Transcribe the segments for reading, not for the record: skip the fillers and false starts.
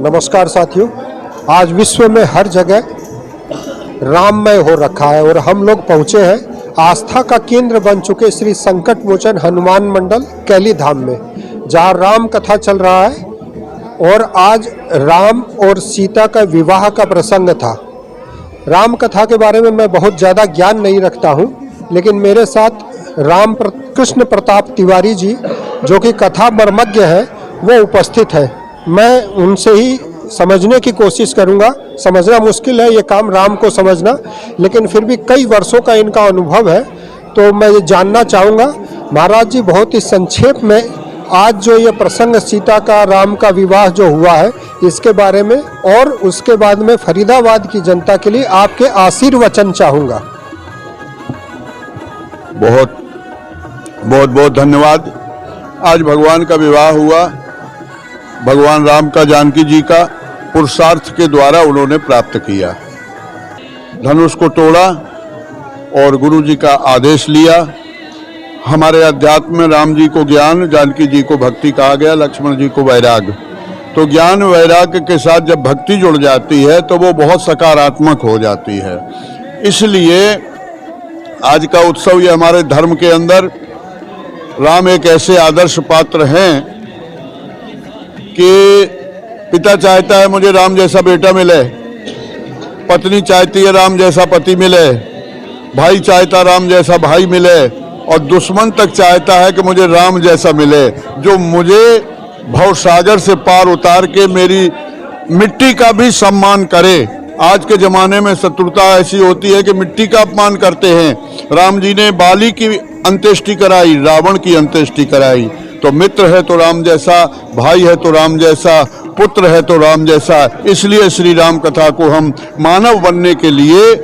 नमस्कार साथियों, आज विश्व में हर जगह राममय हो रखा है और हम लोग पहुंचे हैं आस्था का केंद्र बन चुके श्री संकट मोचन हनुमान मंडल कैली धाम में, जहां राम कथा चल रहा है। और आज राम और सीता का विवाह का प्रसंग था। राम कथा के बारे में मैं बहुत ज़्यादा ज्ञान नहीं रखता हूं, लेकिन मेरे साथ कृष्ण प्रताप तिवारी जी, जो कि कथा मर्मज्ञ है, वो उपस्थित है। मैं उनसे ही समझने की कोशिश करूंगा। समझना मुश्किल है ये काम, राम को समझना, लेकिन फिर भी कई वर्षों का इनका अनुभव है, तो मैं ये जानना चाहूँगा। महाराज जी, बहुत ही संक्षेप में आज जो ये प्रसंग सीता का राम का विवाह जो हुआ है, इसके बारे में, और उसके बाद में फरीदाबाद की जनता के लिए आपके आशीर्वचन चाहूँगा। बहुत बहुत धन्यवाद। आज भगवान का विवाह हुआ। भगवान राम का जानकी जी का पुरुषार्थ के द्वारा उन्होंने प्राप्त किया। धनुष को तोड़ा और गुरु जी का आदेश लिया। हमारे अध्यात्म में राम जी को ज्ञान, जानकी जी को भक्ति कहा गया, लक्ष्मण जी को वैराग। तो ज्ञान वैराग्य के साथ जब भक्ति जुड़ जाती है तो वो बहुत सकारात्मक हो जाती है। इसलिए आज का उत्सव ये हमारे धर्म के अंदर राम एक ऐसे आदर्श पात्र हैं कि पिता चाहता है मुझे राम जैसा बेटा मिले, पत्नी चाहती है राम जैसा पति मिले, भाई चाहता राम जैसा भाई मिले, और दुश्मन तक चाहता है कि मुझे राम जैसा मिले, जो मुझे भवसागर से पार उतार के मेरी मिट्टी का भी सम्मान करे। आज के ज़माने में शत्रुता ऐसी होती है कि मिट्टी का अपमान करते हैं। राम जी ने बाली की अंत्येष्टि कराई, रावण की अंत्येष्टि कराई। तो मित्र है तो राम जैसा, भाई है तो राम जैसा, पुत्र है तो राम जैसा। इसलिए श्री राम कथा को हम मानव बनने के लिए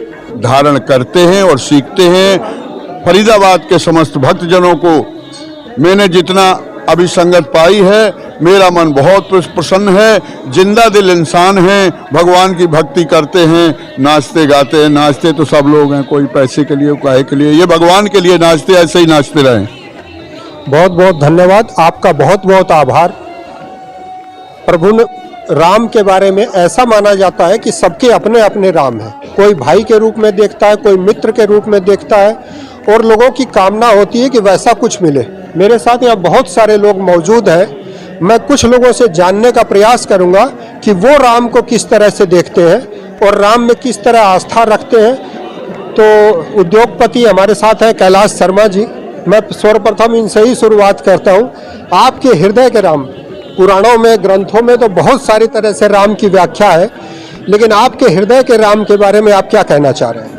धारण करते हैं और सीखते हैं। फरीदाबाद के समस्त भक्तजनों को मैंने जितना अभी संगत पाई है, मेरा मन बहुत प्रसन्न है। जिंदा दिल इंसान हैं, भगवान की भक्ति करते हैं, नाचते गाते हैं। नाचते तो सब लोग हैं, कोई पैसे के लिए, काहे के लिए, ये भगवान के लिए नाचते, ऐसे ही नाचते रहें। बहुत बहुत धन्यवाद, आपका बहुत बहुत आभार। प्रभु राम के बारे में ऐसा माना जाता है कि सबके अपने अपने राम हैं। कोई भाई के रूप में देखता है, कोई मित्र के रूप में देखता है, और लोगों की कामना होती है कि वैसा कुछ मिले। मेरे साथ यहाँ बहुत सारे लोग मौजूद हैं। मैं कुछ लोगों से जानने का प्रयास करूँगा कि वो राम को किस तरह से देखते हैं और राम में किस तरह आस्था रखते हैं। तो उद्योगपति हमारे साथ हैं कैलाश शर्मा जी। मैं सर्वप्रथम इनसे ही शुरुआत करता हूँ। आपके हृदय के राम, पुराणों में, ग्रंथों में तो बहुत सारी तरह से राम की व्याख्या है, लेकिन आपके हृदय के राम के बारे में आप क्या कहना चाह रहे हैं?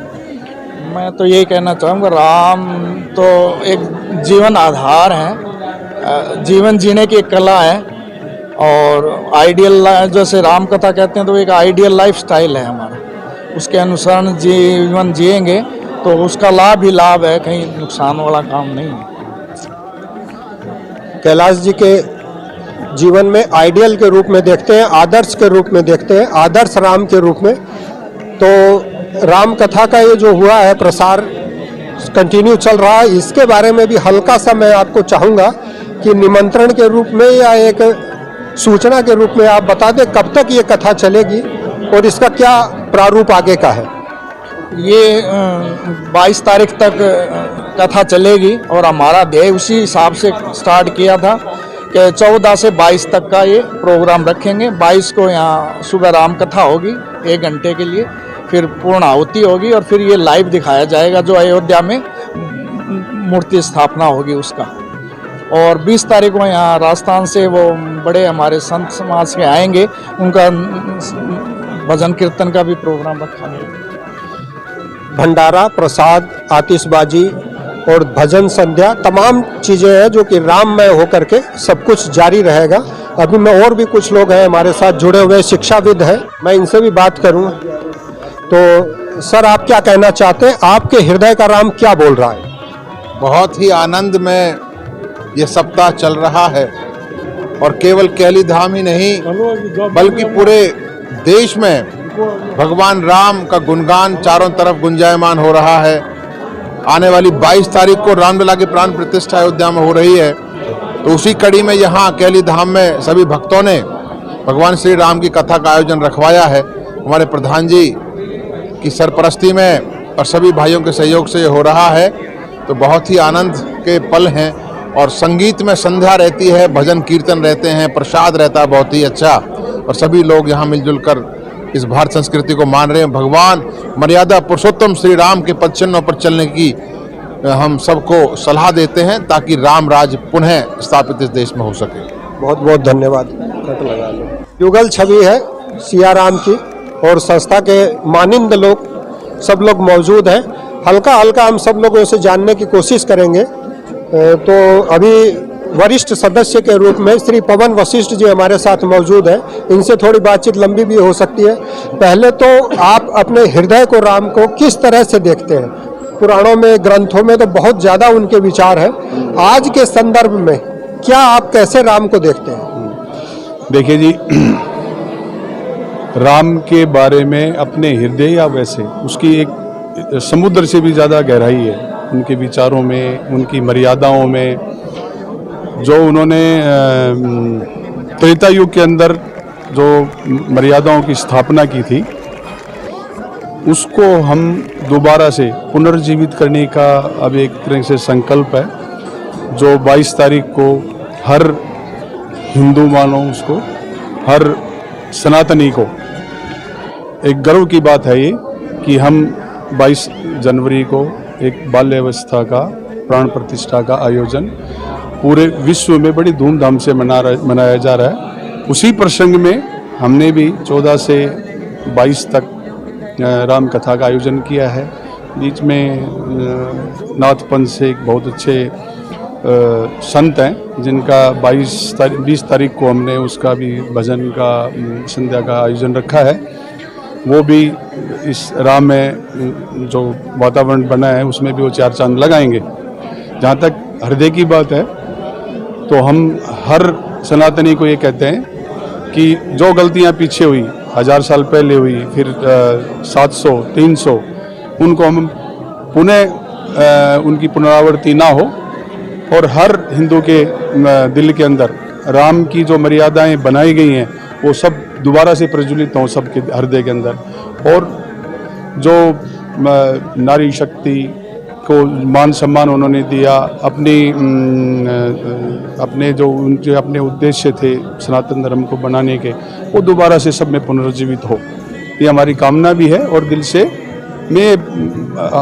मैं तो यही कहना चाहूँगा, राम तो एक जीवन आधार है, जीवन जीने की एक कला है। और आइडियल, जैसे राम कथा कहते हैं, तो एक आइडियल लाइफ स्टाइल है हमारा। उसके अनुसार जीवन जिएंगे तो उसका लाभ ही लाभ है, कहीं नुकसान वाला काम नहीं है। कैलाश जी के जीवन में आइडियल के रूप में देखते हैं, आदर्श के रूप में देखते हैं, आदर्श राम के रूप में। तो राम कथा का ये जो हुआ है प्रसार कंटिन्यू चल रहा है, इसके बारे में भी हल्का सा मैं आपको चाहूँगा कि निमंत्रण के रूप में या एक सूचना के रूप में आप बता दें कब तक ये कथा चलेगी और इसका क्या प्रारूप आगे का है। ये 22 तारीख तक कथा चलेगी और हमारा ध्येय उसी हिसाब से स्टार्ट किया था कि 14 से 22 तक का ये प्रोग्राम रखेंगे। 22 को यहाँ सुबह राम कथा होगी 1 घंटे के लिए, फिर पूर्ण आहुति होगी और फिर ये लाइव दिखाया जाएगा जो अयोध्या में मूर्ति स्थापना होगी उसका। और 20 तारीख को यहाँ राजस्थान से वो बड़े हमारे संत समाज के आएंगे, उनका भजन कीर्तन का भी प्रोग्राम रखा गया। भंडारा, प्रसाद, आतिशबाजी और भजन संध्या, तमाम चीज़ें हैं जो कि राममय होकर के सब कुछ जारी रहेगा। अभी मैं और भी कुछ लोग हैं हमारे साथ जुड़े हुए, शिक्षाविद हैं, मैं इनसे भी बात करूँ। तो सर, आप क्या कहना चाहते हैं? आपके हृदय का राम क्या बोल रहा है? बहुत ही आनंद में ये सप्ताह चल रहा है और केवल कैली धाम ही नहीं बल्कि पूरे देश में भगवान राम का गुणगान चारों तरफ गुंजायमान हो रहा है। आने वाली 22 तारीख को रामलला की प्राण प्रतिष्ठा अयोध्या में हो रही है, तो उसी कड़ी में यहाँ कैली धाम में सभी भक्तों ने भगवान श्री राम की कथा का आयोजन रखवाया है हमारे प्रधान जी की सरपरस्ती में और सभी भाइयों के सहयोग से ये हो रहा है, तो बहुत ही आनंद के पल हैं। और संगीत में संध्या रहती है, भजन कीर्तन रहते हैं, प्रसाद रहता है बहुत ही अच्छा, और सभी लोग यहाँ मिलजुल कर इस भारत संस्कृति को मान रहे हैं। भगवान मर्यादा पुरुषोत्तम श्री राम के पद चिन्हों पर चलने की हम सबको सलाह देते हैं ताकि राम राज पुनः स्थापित इस देश में हो सके। बहुत बहुत धन्यवाद। कट लगा लो। युगल छवि है सिया राम की और संस्था के मानिंद लोग सब लोग मौजूद हैं। हल्का हल्का हम सब लोगों से जानने की कोशिश करेंगे। तो अभी वरिष्ठ सदस्य के रूप में श्री पवन वशिष्ठ जी हमारे साथ मौजूद हैं। इनसे थोड़ी बातचीत लंबी भी हो सकती है। पहले तो आप अपने हृदय को राम को किस तरह से देखते हैं? पुराणों में, ग्रंथों में तो बहुत ज़्यादा उनके विचार हैं। आज के संदर्भ में क्या आप कैसे राम को देखते हैं? देखिए जी, राम के बारे में अपने हृदय या वैसे उसकी एक समुद्र से भी ज़्यादा गहराई है उनके विचारों में, उनकी मर्यादाओं में। जो उन्होंने त्रेता युग के अंदर जो मर्यादाओं की स्थापना की थी, उसको हम दोबारा से पुनर्जीवित करने का अब एक तरह से संकल्प है, जो 22 तारीख को हर हिंदू मानो उसको, हर सनातनी को एक गर्व की बात है ये कि हम 22 जनवरी को एक बाल्यावस्था का प्राण प्रतिष्ठा का आयोजन पूरे विश्व में बड़ी धूमधाम से मनाया जा रहा है। उसी प्रसंग में हमने भी 14 से 22 तक राम कथा का आयोजन किया है। बीच में नाथपंथ से एक बहुत अच्छे संत हैं जिनका 20 तारीख को हमने उसका भी भजन का संध्या का आयोजन रखा है। वो भी इस राम में जो वातावरण बना है उसमें भी वो 4 चांद लगाएंगे। जहाँ तक हृदय की बात है तो हम हर सनातनी को ये कहते हैं कि जो गलतियाँ पीछे हुई, 1000 साल पहले हुई, फिर 700, 300, उनको हम पुनः उनकी पुनरावृत्ति ना हो, और हर हिंदू के दिल के अंदर राम की जो मर्यादाएं बनाई गई हैं वो सब दोबारा से प्रज्वलित हों सबके हृदय के अंदर। और जो नारी शक्ति को मान सम्मान उन्होंने दिया, अपने जो उनके अपने उद्देश्य थे सनातन धर्म को बनाने के, वो दोबारा से सब में पुनर्जीवित हो, ये हमारी कामना भी है। और दिल से में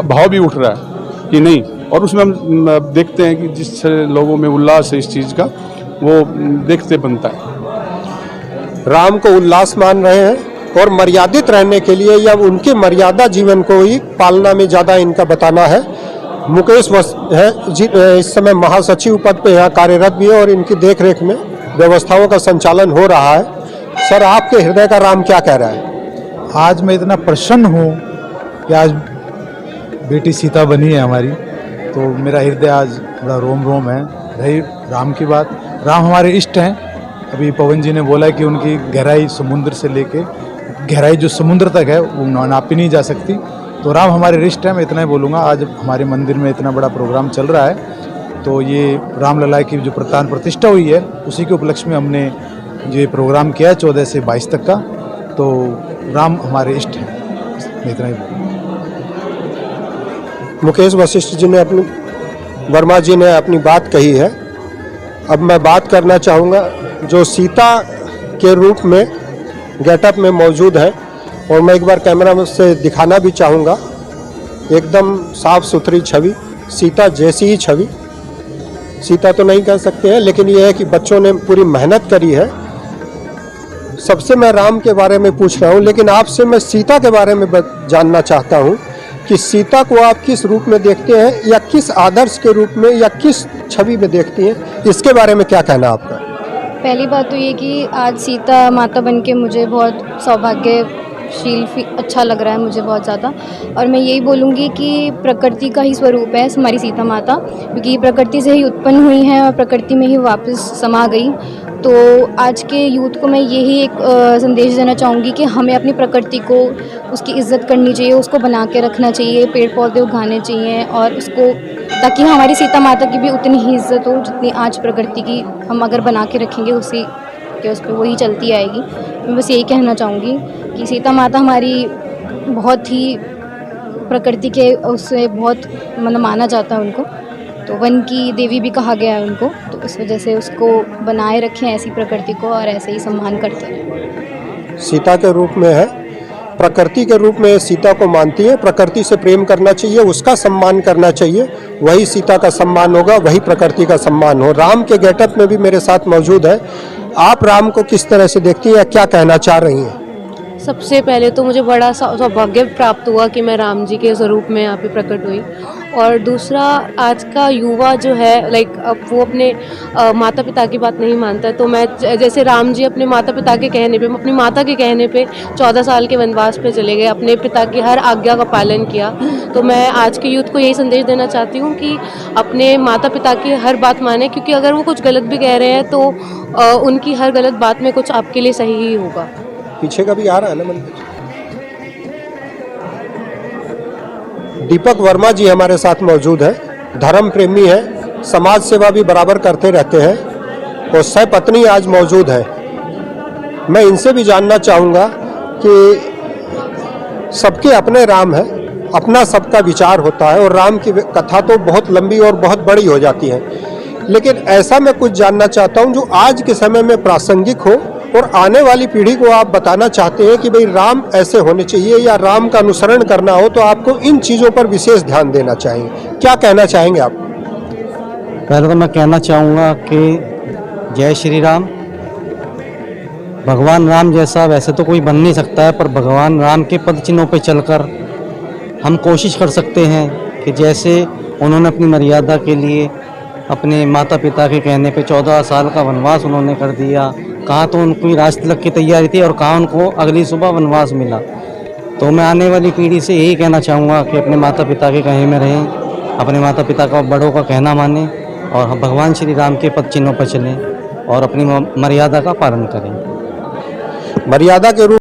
भाव भी उठ रहा है कि नहीं, और उसमें हम देखते हैं कि जिस लोगों में उल्लास है इस चीज़ का, वो देखते बनता है। राम को उल्लास मान रहे हैं और मर्यादित रहने के लिए या उनके मर्यादा जीवन को ही पालना में ज़्यादा इनका बताना है। मुकेश है जी, इस समय महासचिव पद पे यहाँ कार्यरत भी है और इनकी देखरेख में व्यवस्थाओं का संचालन हो रहा है। सर, आपके हृदय का राम क्या कह रहा है? आज मैं इतना प्रसन्न हूँ कि आज बेटी सीता बनी है हमारी, तो मेरा हृदय आज बड़ा रोम रोम है। रही राम की बात, राम हमारे इष्ट हैं। अभी पवन जी ने बोला कि उनकी गहराई समुद्र से लेके गहराई जो समुद्र तक है वो नापी नहीं जा सकती, तो राम हमारे इष्ट हैं। मैं इतना ही बोलूँगा। आज हमारे मंदिर में इतना बड़ा प्रोग्राम चल रहा है, तो ये रामलला की जो प्राण प्रतिष्ठा हुई है उसी के उपलक्ष्य में हमने ये प्रोग्राम किया है 14 से 22 तक का। तो राम हमारे इष्ट हैं, मैं इतना ही बोलूँगा। मुकेश वशिष्ठ जी ने वर्मा जी ने अपनी बात कही है। अब मैं बात करना चाहूँगा जो सीता के रूप में गेटअप में मौजूद है, और मैं एक बार कैमरा से दिखाना भी चाहूँगा। एकदम साफ सुथरी छवि, सीता जैसी ही छवि। सीता तो नहीं कह सकते हैं, लेकिन यह है कि बच्चों ने पूरी मेहनत करी है। सबसे मैं राम के बारे में पूछ रहा हूँ, लेकिन आपसे मैं सीता के बारे में जानना चाहता हूँ कि सीता को आप किस रूप में देखते हैं, या किस आदर्श के रूप में, या किस छवि में देखती हैं? इसके बारे में क्या कहना आपका? पहली बात तो ये कि आज सीता माता बन के मुझे बहुत सौभाग्यशील अच्छा लग रहा है, मुझे बहुत ज़्यादा। और मैं यही बोलूँगी कि प्रकृति का ही स्वरूप है हमारी सीता माता, क्योंकि प्रकृति से ही उत्पन्न हुई हैं और प्रकृति में ही वापस समा गई। तो आज के यूथ को मैं यही एक संदेश देना चाहूँगी कि हमें अपनी प्रकृति को, उसकी इज़्ज़त करनी चाहिए, उसको बना के रखना चाहिए, पेड़ पौधे उगाने चाहिए, और उसको ताकि हमारी सीता माता की भी उतनी ही इज़्ज़त हो जितनी आज प्रकृति की हम अगर बना के रखेंगे उसी कि उस पर वही चलती आएगी। मैं बस यही कहना चाहूँगी कि सीता माता हमारी बहुत ही प्रकृति के उससे बहुत मतलब माना जाता है उनको, तो वन की देवी भी कहा गया है उनको, तो इस वजह से उसको बनाए रखें ऐसी प्रकृति को और ऐसे ही सम्मान करते रहें। सीता के रूप में है, प्रकृति के रूप में सीता को मानती है, प्रकृति से प्रेम करना चाहिए, उसका सम्मान करना चाहिए, वही सीता का सम्मान होगा, वही प्रकृति का सम्मान हो। राम के गेटअप में भी मेरे साथ मौजूद है। आप राम को किस तरह से देखती हैं या क्या कहना चाह रही हैं? सबसे पहले तो मुझे बड़ा सौभाग्य प्राप्त हुआ कि मैं राम जी के स्वरूप में यहाँ पे प्रकट हुई, और दूसरा आज का युवा जो है अब वो अपने माता पिता की बात नहीं मानता है, तो मैं जैसे राम जी अपने माता पिता के कहने पे, अपनी माता के कहने पे 14 साल के वनवास पे चले गए, अपने पिता की हर आज्ञा का पालन किया। तो मैं आज के यूथ को यही संदेश देना चाहती हूँ कि अपने माता पिता की हर बात माने, क्योंकि अगर वो कुछ गलत भी कह रहे हैं तो उनकी हर गलत बात में कुछ आपके लिए सही ही होगा। पीछे का भी आ रहा है ना मन। दीपक वर्मा जी हमारे साथ मौजूद है, धर्म प्रेमी है, समाज सेवा भी बराबर करते रहते हैं और सहपत्नी आज मौजूद है। मैं इनसे भी जानना चाहूँगा कि सबके अपने राम है, अपना सबका विचार होता है और राम की कथा तो बहुत लंबी और बहुत बड़ी हो जाती है, लेकिन ऐसा मैं कुछ जानना चाहता हूँ जो आज के समय में प्रासंगिक हो और आने वाली पीढ़ी को आप बताना चाहते हैं कि भाई राम ऐसे होने चाहिए या राम का अनुसरण करना हो तो आपको इन चीज़ों पर विशेष ध्यान देना चाहिए। क्या कहना चाहेंगे आप? पहले तो मैं कहना चाहूँगा कि जय श्री राम। भगवान राम जैसा वैसे तो कोई बन नहीं सकता है, पर भगवान राम के पद चिन्हों पर चलकर हम कोशिश कर सकते हैं कि जैसे उन्होंने अपनी मर्यादा के लिए अपने माता पिता के कहने पे 14 साल का वनवास उन्होंने कर दिया, कहाँ तो उनको राज तिलक की तैयारी थी और कहाँ उनको अगली सुबह वनवास मिला। तो मैं आने वाली पीढ़ी से यही कहना चाहूँगा कि अपने माता पिता के कहे में रहें, अपने माता पिता का बड़ों का कहना मानें और भगवान श्री राम के पद चिन्हों पर चलें और अपनी मर्यादा का पालन करें। मर्यादा के रूप